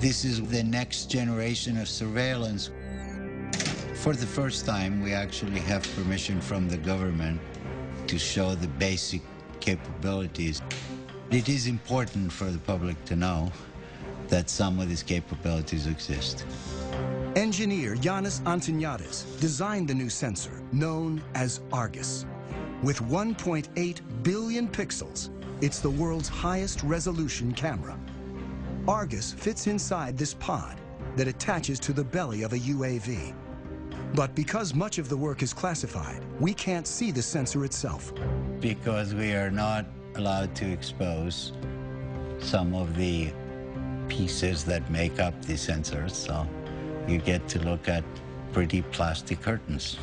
This is the next generation of surveillance. For the first time, we actually have permission from the government to show the basic capabilities. It is important for the public to know that some of these capabilities exist. Engineer Yannis Antoniades designed the new sensor, known as Argus. With 1.8 billion pixels, it's the world's highest resolution camera. Argus fits inside this pod that attaches to the belly of a UAV. But because much of the work is classified, we can't see the sensor itself. Because we are not allowed to expose some of the pieces that make up the sensors, so you get to look at pretty plastic curtains.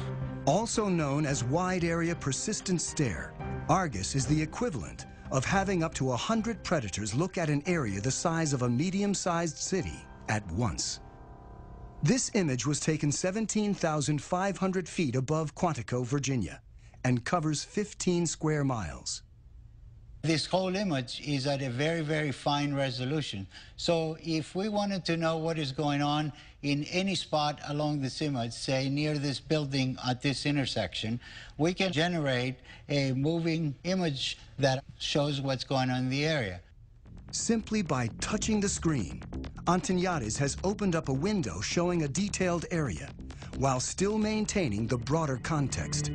Also known as wide area persistent stare, Argus is the equivalent of having up to 100 predators look at an area the size of a medium-sized city at once. This image was taken 17,500 feet above Quantico, Virginia, and covers 15 square miles. This whole image is at a very, very fine resolution. So if we wanted to know what is going on in any spot along this image, say near this building at this intersection, we can generate a moving image that shows what's going on in the area. Simply by touching the screen, Antoniades has opened up a window showing a detailed area, while still maintaining the broader context.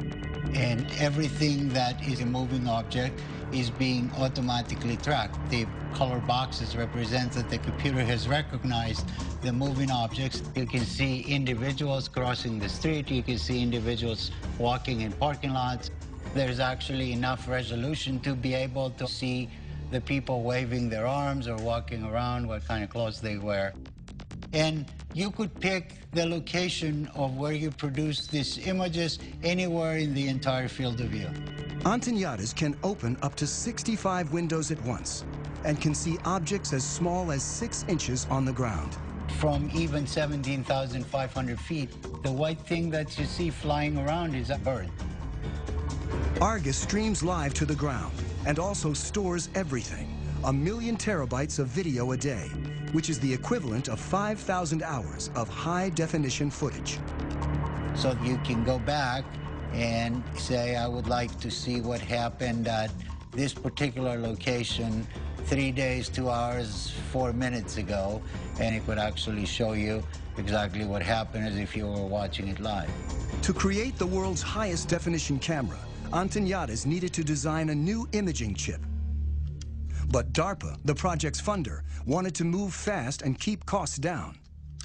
And everything that is a moving object is being automatically tracked. The color boxes represent that the computer has recognized the moving objects. You can see individuals crossing the street. You can see individuals walking in parking lots. There's actually enough resolution to be able to see the people waving their arms or walking around, what kind of clothes they wear. And you could pick the location of where you produce these images anywhere in the entire field of view. Antoniades can open up to 65 windows at once and can see objects as small as 6 inches on the ground. From even 17,500 feet, the white thing that you see flying around is a bird. Argus streams live to the ground and also stores everything, 1 million terabytes of video a day, which is the equivalent of 5,000 hours of high-definition footage. So you can go back and say, I would like to see what happened at this particular location 3 days, 2 hours, 4 minutes ago, and it would actually show you exactly what happened as if you were watching it live. To create the world's highest definition camera, Antoniades needed to design a new imaging chip. But DARPA, the project's funder, wanted to move fast and keep costs down.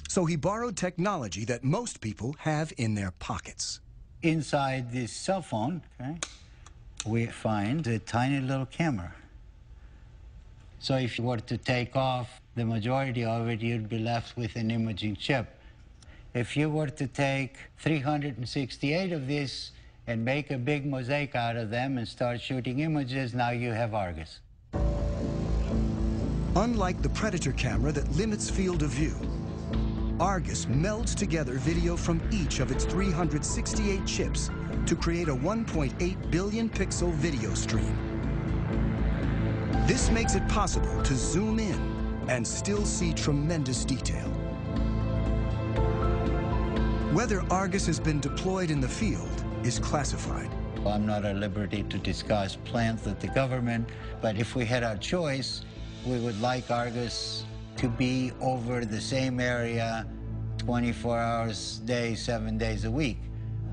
So he borrowed technology that most people have in their pockets. Inside this cell phone, okay, we find a tiny little camera. So if you were to take off the majority of it, you'd be left with an imaging chip. If you were to take 368 of these and make a big mosaic out of them and start shooting images, now you have Argus. Unlike the Predator camera that limits field of view, Argus melds together video from each of its 368 chips to create a 1.8 billion pixel video stream. This makes it possible to zoom in and still see tremendous detail. Whether Argus has been deployed in the field is classified. I'm not at liberty to discuss plans of the government, but if we had our choice, we would like Argus to be over the same area 24 hours a day, 7 days a week.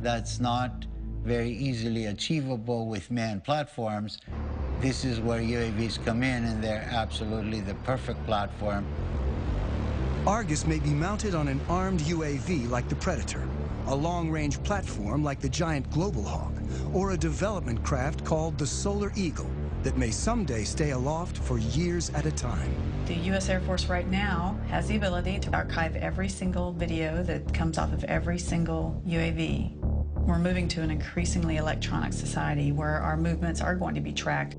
That's not very easily achievable with manned platforms. This is where UAVs come in, and they're absolutely the perfect platform. Argus may be mounted on an armed UAV like the Predator, a long-range platform like the giant Global Hawk, or a development craft called the Solar Eagle that may someday stay aloft for years at a time. The U.S. Air Force right now has the ability to archive every single video that comes off of every single UAV. We're moving to an increasingly electronic society where our movements are going to be tracked.